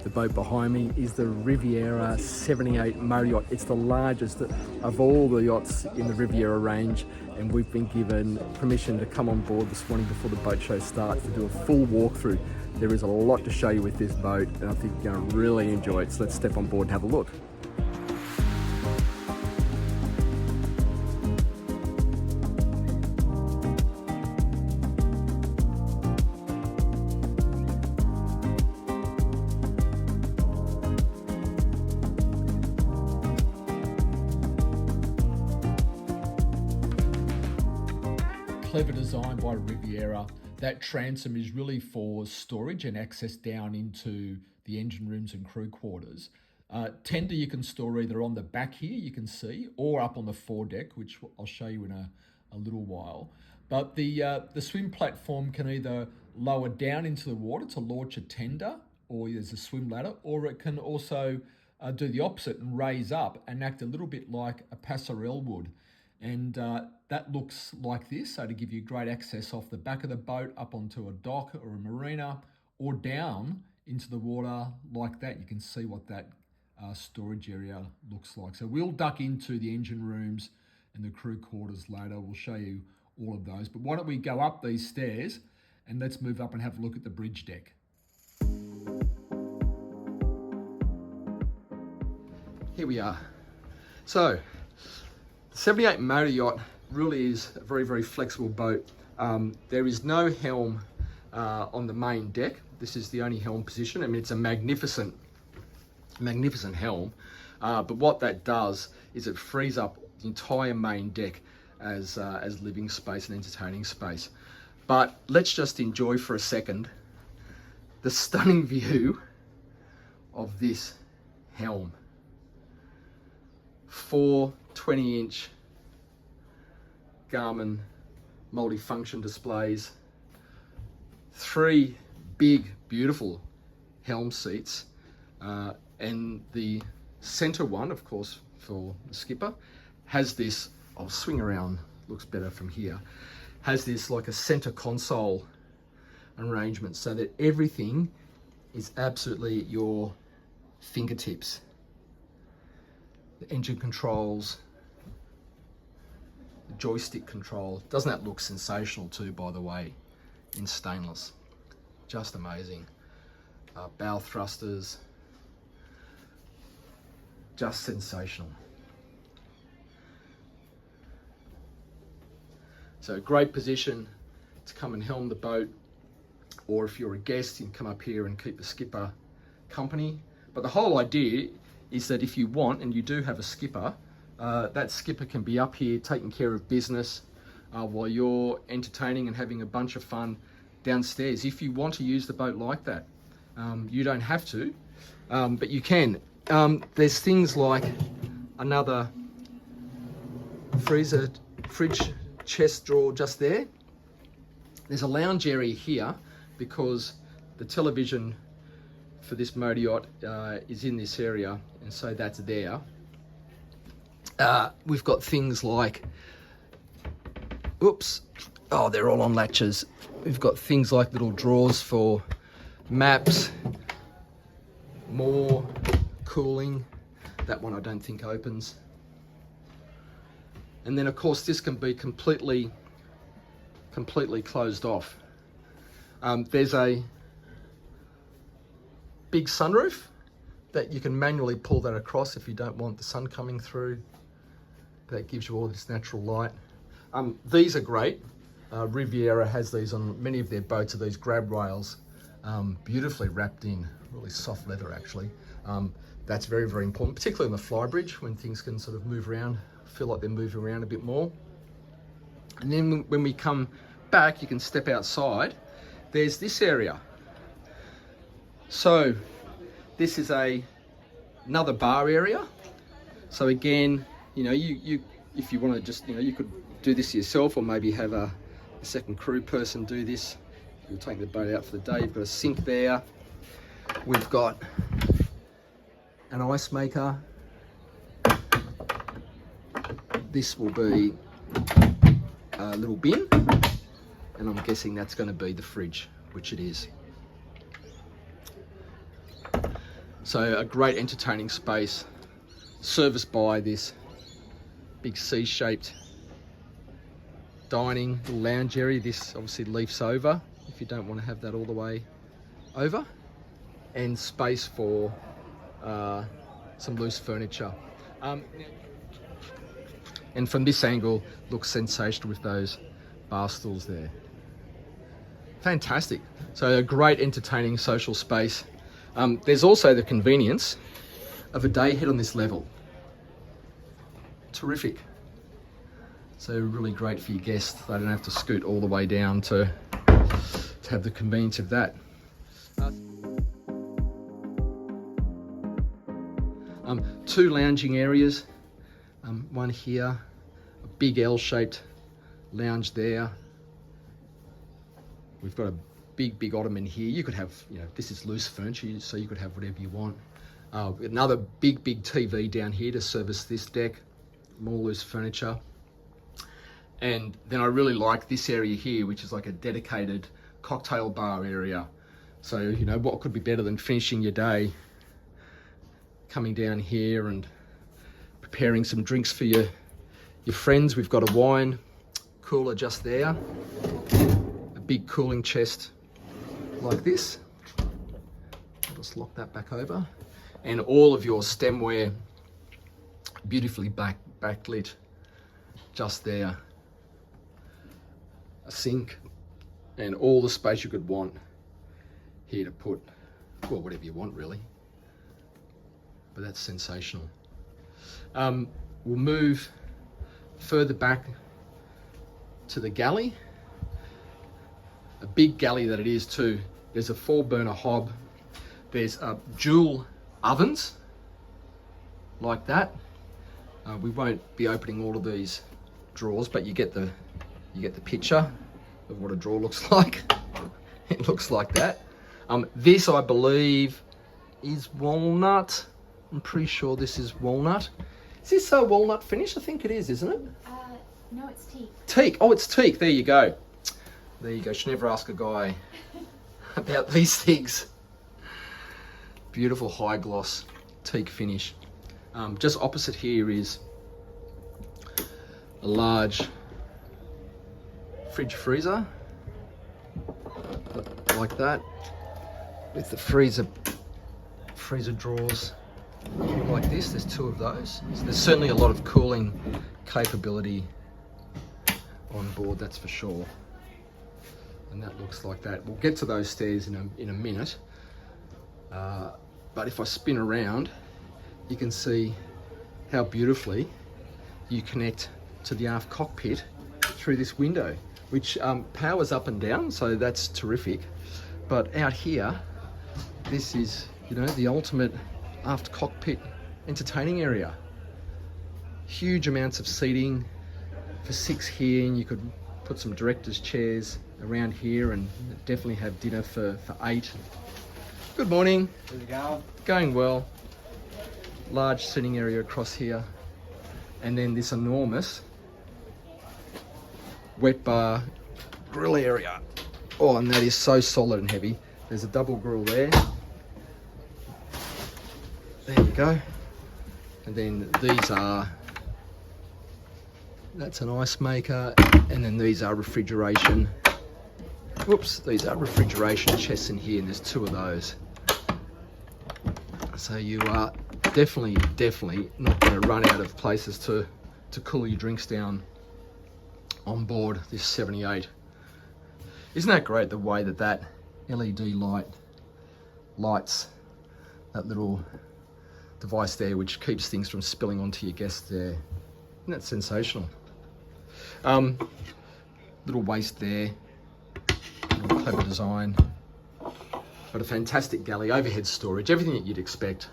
The boat behind me is the Riviera 78 Motor Yacht. It's the largest of all the yachts in the Riviera range, and we've been given permission to come on board this morning before the boat show starts to do a full walkthrough. There is a lot to show you with this boat, and I think you're going to really enjoy it. So let's step on board and have a look. Clever design by Riviera. That transom is really for storage and access down into the engine rooms and crew quarters. Tender you can store either on the back here, you can see, or up on the foredeck, which I'll show you in a little while. But the swim platform can either lower down into the water to launch a tender, or there's a swim ladder, or it can also do the opposite and raise up and act a little bit like a passerelle would. And that looks like this, so to give you great access off the back of the boat up onto a dock or a marina, or down into the water like that. You can see what that storage area looks like. So we'll duck into the engine rooms and the crew quarters later. We'll show you all of those. But why don't we go up these stairs and let's move up and have a look at the bridge deck. Here we are. So, the 78 Motor Yacht really is a very, very flexible boat. There is no helm on the main deck. This is the only helm position. I mean, it's a magnificent helm. But what that does is it frees up the entire main deck as living space and entertaining space. But let's just enjoy for a second the stunning view of this helm. 4 20-inch Garmin multifunction displays, 3 big, beautiful helm seats, and the center one, of course, for the skipper, has this, I'll swing around, looks better from here, has this like a center console arrangement so that everything is absolutely at your fingertips. The engine controls, the joystick control. Doesn't that look sensational too, by the way, in stainless? Just amazing. Bow thrusters, just sensational. So great position to come and helm the boat, or if you're a guest, you can come up here and keep the skipper company. But the whole idea is that if you want, and you do have a skipper, that skipper can be up here taking care of business while you're entertaining and having a bunch of fun downstairs. If you want to use the boat like that, you don't have to, but you can. There's things like another fridge chest drawer just there. There's a lounge area here because the television for this motor yacht is in this area, and so that's there. We've got things like, they're all on latches. We've got things like little drawers for maps, more cooling. That one I don't think opens. And then of course this can be completely closed off. There's a big sunroof that you can manually pull that across if you don't want the sun coming through. That gives you all this natural light. These are great. Riviera has these on many of their boats, are these grab rails, beautifully wrapped in really soft leather actually. That's very, very important, particularly on the flybridge when things can sort of move around, feel like they're moving around a bit more. And then when we come back, you can step outside. There's this area. So this is another bar area. So again, you know, you if you want to just, you know, you could do this yourself, or maybe have a second crew person do this. You'll take the boat out for the day. You've got a sink there. We've got an ice maker. This will be a little bin, and I'm guessing that's going to be the fridge, which it is. So a great entertaining space, serviced by this big C-shaped dining lounge area. This obviously leafs over if you don't want to have that all the way over, and space for some loose furniture. And from this angle, looks sensational with those bar stools there. Fantastic. So a great entertaining social space. There's also the convenience of a day head on this level. Terrific. So really great for your guests. They don't have to scoot all the way down to have the convenience of that. Two lounging areas. One here, a big L-shaped lounge there. We've got a big ottoman here. You could have, this is loose furniture, so you could have whatever you want. Another big TV down here to service this deck. More loose furniture. And then I really like this area here, which is like a dedicated cocktail bar area. So, what could be better than finishing your day, coming down here and preparing some drinks for your friends. We've got a wine cooler just there, a big cooling chest like this. I'll just lock that back over, and all of your stemware beautifully backlit just there. A sink and all the space you could want here to put, well, whatever you want really, but that's sensational. We'll move further back to the galley. A big galley that it is too. There's a 4-burner hob. There's dual ovens like that. We won't be opening all of these drawers, but you get the picture of what a drawer looks like. It looks like that. This, I believe, is walnut. I'm pretty sure this is walnut. Is this a walnut finish? I think it is, isn't it? No, it's teak. Teak. Oh, it's teak. There you go. There you go. Should never ask a guy about these things. Beautiful high gloss teak finish. Just opposite here is a large fridge freezer like that, with the freezer drawers like this. There's 2 of those. So there's certainly a lot of cooling capability on board, that's for sure. And that looks like that. We'll get to those stairs in a minute. But if I spin around, you can see how beautifully you connect to the aft cockpit through this window, which powers up and down, so that's terrific. But out here, this is, the ultimate aft cockpit entertaining area. Huge amounts of seating for 6 here, and you could put some directors' chairs around here and definitely have dinner for 8. Good morning. How's it going? Going well. Large sitting area across here, and then this enormous wet bar grill area. Oh, and that is so solid and heavy. There's a double grill there. There you go. And then that's an ice maker, and then these are refrigeration. Whoops, these are refrigeration chests in here, and there's 2 of those. So you are definitely not going to run out of places to cool your drinks down on board this 78. Isn't that great, the way that LED light lights that little device there, which keeps things from spilling onto your guests there? Isn't that sensational? Little waist there, little clever design. But a fantastic galley, overhead storage, everything that you'd expect.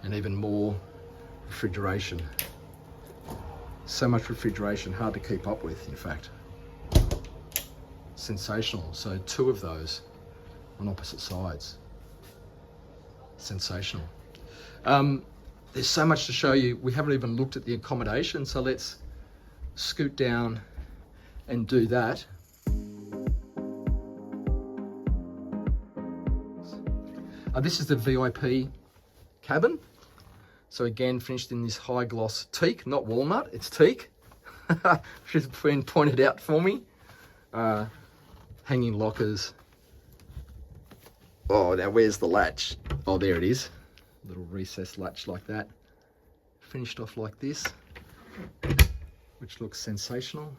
And even more refrigeration. So much refrigeration, hard to keep up with, in fact. Sensational. So 2 of those on opposite sides. Sensational. There's so much to show you. We haven't even looked at the accommodation, so let's scoot down and do that. This is the VIP cabin. So again, finished in this high gloss teak, not walnut, it's teak. Which has been pointed out for me. Hanging lockers. Oh, now where's the latch? Oh, there it is. Little recessed latch like that. Finished off like this, which looks sensational.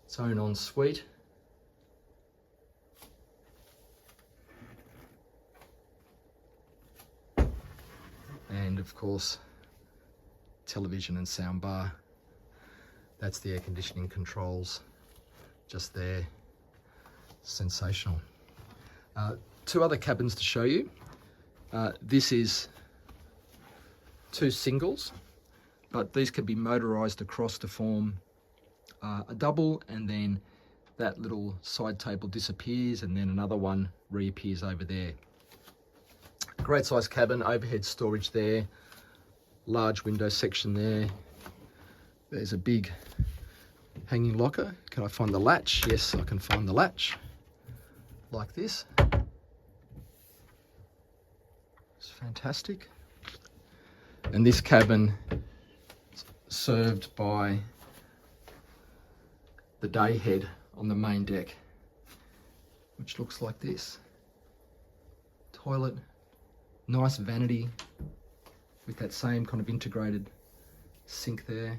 Its own ensuite. And of course, television and sound bar. That's the air conditioning controls just there. Sensational. Two other cabins to show you. This is two singles, but these can be motorized across to form a double, and then that little side table disappears and then another one reappears over there. Great size cabin, overhead storage there, large window section there. There's a big hanging locker. Can I find the latch? Yes, I can find the latch. Like this. It's fantastic. And this cabin is served by the day head on the main deck, which looks like this. Toilet, nice vanity with that same kind of integrated sink there.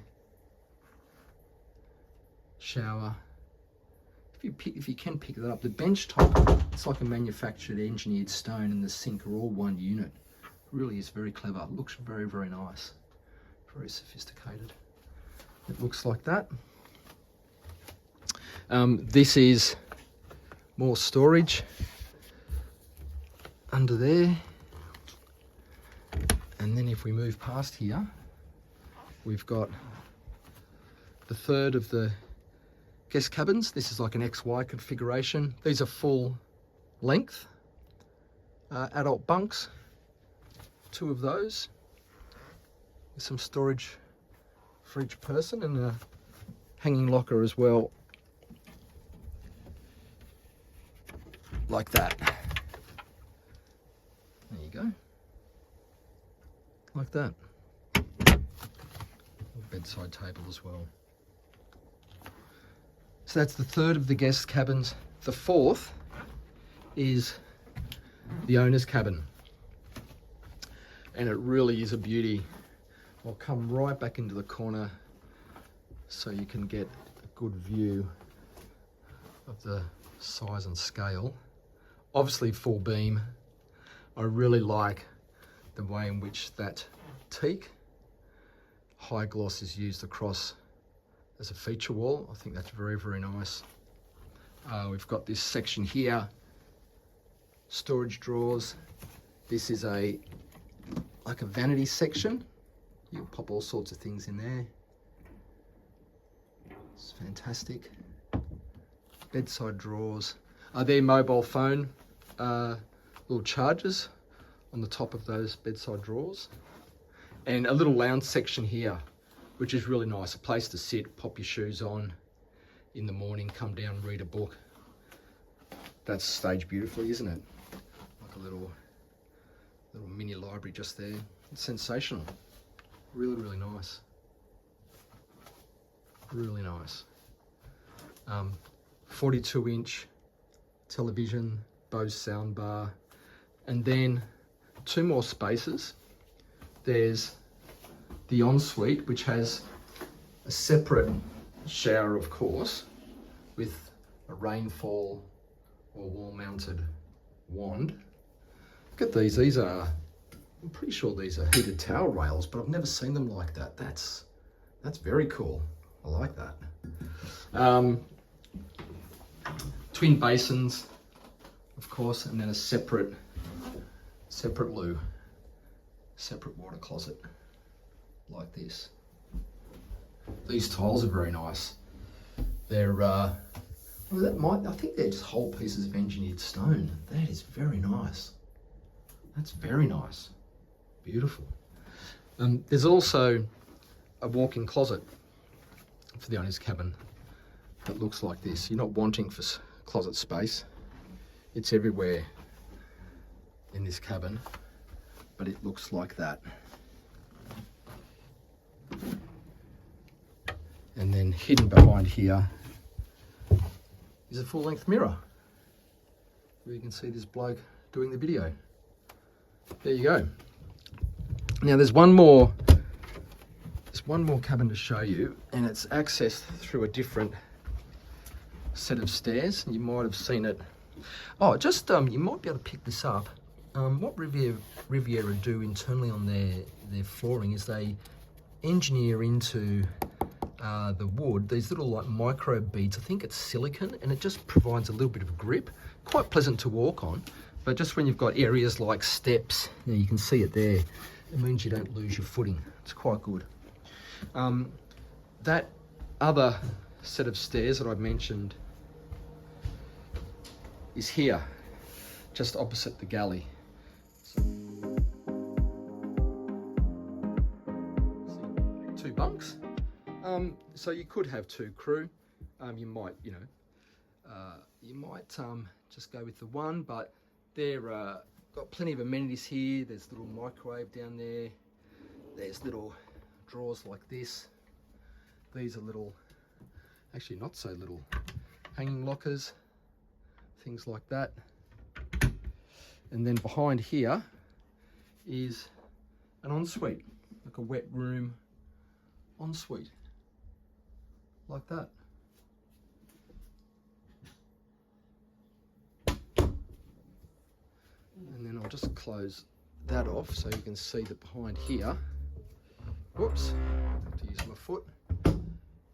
Shower. If you can pick that up, the bench top, it's like a manufactured engineered stone, and the sink are all one unit. Really is very clever. Looks very, very nice. Very sophisticated. It looks like that. This is more storage under there. And then if we move past here, we've got the third of the guest cabins. This is like an XY configuration. These are full length adult bunks. Two of those with some storage for each person, and a hanging locker as well, like that. There you go, like that. Bedside table as well. So that's the third of the guest cabins. The fourth is the owner's cabin. And it really is a beauty. I'll come right back into the corner so you can get a good view of the size and scale. Obviously full beam. I really like the way in which that teak high gloss is used across as a feature wall. I think that's very, very nice. We've got this section here, storage drawers. This is like a vanity section. You'll pop all sorts of things in there. It's fantastic. Bedside drawers. They're mobile phone little chargers on the top of those bedside drawers. And a little lounge section here, which is really nice. A place to sit, pop your shoes on in the morning, come down, read a book. That's staged beautifully, isn't it? Like a little mini library just there. It's sensational. Really, really nice. Really nice. 42-inch television, Bose soundbar, and then two more spaces. There's the ensuite, which has a separate shower, of course, with a rainfall or wall-mounted wand. Look at these. These are, I'm pretty sure these are heated towel rails, but I've never seen them like that. That's very cool. I like that. Twin basins, of course, and then a separate loo, separate water closet, like this. These tiles are very nice. They're, I think they're just whole pieces of engineered stone. That is very nice. That's very nice. Beautiful. There's also a walk-in closet for the owner's cabin that looks like this. You're not wanting for closet space. It's everywhere. in this cabin, but it looks like that. And then hidden behind here is a full-length mirror where you can see this bloke doing the video. There you go. Now there's one more cabin to show you, and it's accessed through a different set of stairs. You might have seen it. Oh, just you might be able to pick this up. What Riviera do internally on their flooring is they engineer into the wood these little like micro beads. I think it's silicone, and it just provides a little bit of grip. Quite pleasant to walk on, but just when you've got areas like steps, you can see it there. It means you don't lose your footing. It's quite good. That other set of stairs that I mentioned is here, just opposite the galley. Two bunks. So you could have two crew. You might, just go with the one, but they're got plenty of amenities here. There's a little microwave down there. There's little drawers like this. These are little, actually not so little, hanging lockers, things like that. And then behind here is an ensuite, like a wet room ensuite, like that. And then I'll just close that off so you can see that behind here, whoops, I have to use my foot,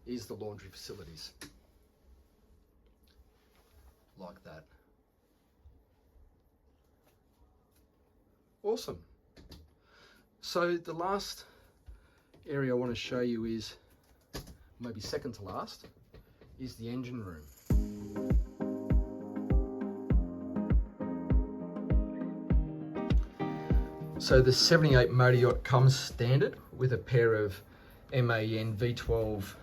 is the laundry facilities. Like that. Awesome. So the last area I want to show you is, maybe second to last, is the engine room. So the 78 Motor Yacht comes standard with a pair of MAN V12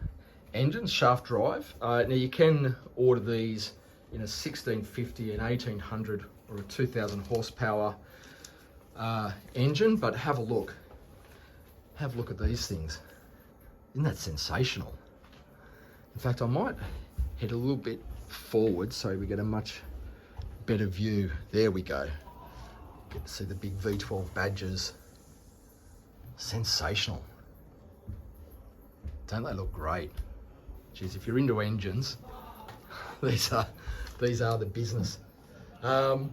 engines, shaft drive. Now you can order these in a 1650, an 1800 or a 2000 horsepower engine, but have a look. Have a look at these things. Isn't that sensational? In fact, I might head a little bit forward so we get a much better view. There we go. Get to see the big V12 badges. Sensational. Don't they look great? Geez, if you're into engines, these are the business. In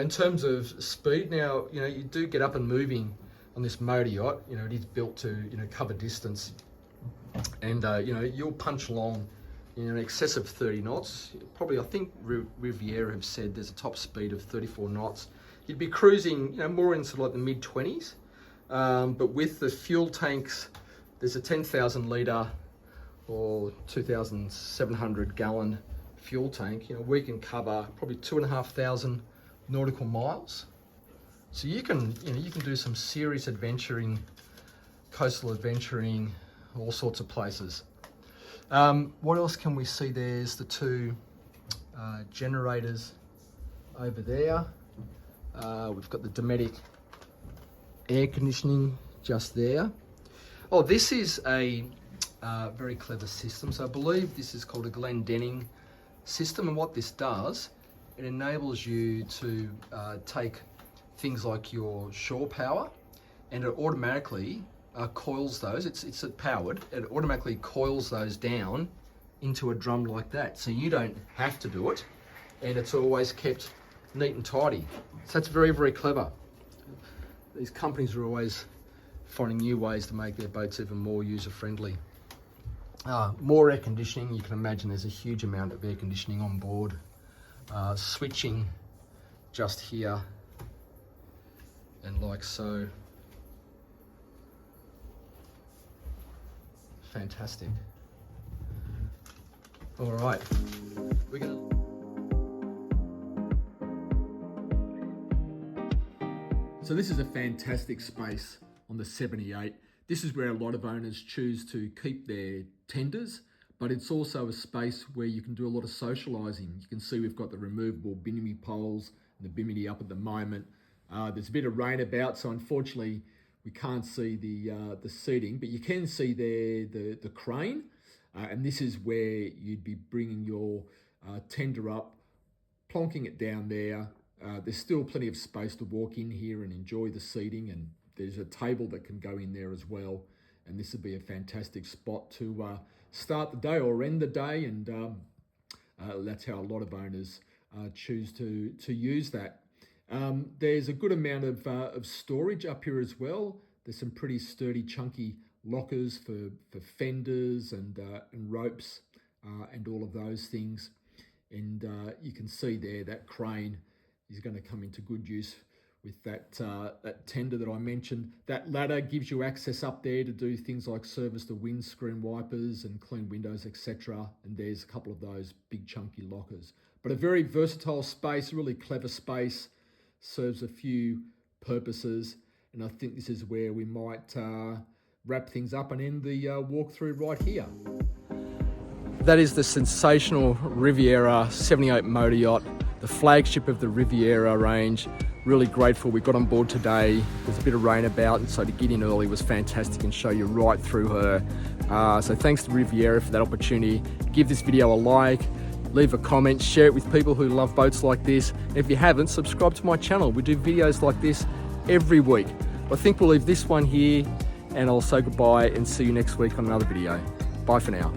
terms of speed, now you do get up and moving on this motor yacht. It is built to cover distance, and you'll punch along in excess of 30 knots. Probably, I think Riviera have said there's a top speed of 34 knots. You'd be cruising, more into like the mid 20s, but with the fuel tanks, there's a 10,000 litre or 2,700 gallon fuel tank. We can cover probably 2,500 nautical miles. So you can do some serious adventuring, coastal adventuring, all sorts of places. What else can we see? There's the two generators over there. We've got the Dometic air conditioning just there. Oh, this is a very clever system. So I believe this is called a Glendenning system, and what this does, it enables you to take things like your shore power, and it automatically coils those. It's powered. It automatically coils those down into a drum like that, so you don't have to do it, and it's always kept neat and tidy. So that's very, very clever. These companies are always finding new ways to make their boats even more user-friendly. More air conditioning. You can imagine there's a huge amount of air conditioning on board. Switching just here and like so. Fantastic. All right, we're gonna. So this is a fantastic space on the 78. This is where a lot of owners choose to keep their tenders, but it's also a space where you can do a lot of socialising. You can see we've got the removable bimini poles and the bimini up at the moment. There's a bit of rain about, so unfortunately we can't see the seating, but you can see there the crane, and this is where you'd be bringing your tender up, plonking it down there. There's still plenty of space to walk in here and enjoy the seating, and there's a table that can go in there as well. And this would be a fantastic spot to start the day or end the day, and that's how a lot of owners choose to use that. There's a good amount of storage up here as well. There's some pretty sturdy, chunky lockers for fenders and ropes and all of those things. And you can see there that crane is going to come into good use with that tender that I mentioned. That ladder gives you access up there to do things like service the windscreen wipers and clean windows, etc. And there's a couple of those big chunky lockers. But a very versatile space, really clever space, serves a few purposes. And I think this is where we might wrap things up and end the walkthrough right here. That is the sensational Riviera 78 motor yacht, the flagship of the Riviera range. Really grateful we got on board today. There's a bit of rain about, and so to get in early was fantastic and show you right through her. So thanks to Riviera for that opportunity. Give this video a like, leave a comment, share it with people who love boats like this. And if you haven't, subscribe to my channel. We do videos like this every week. I think we'll leave this one here, and I'll say goodbye and see you next week on another video. Bye for now.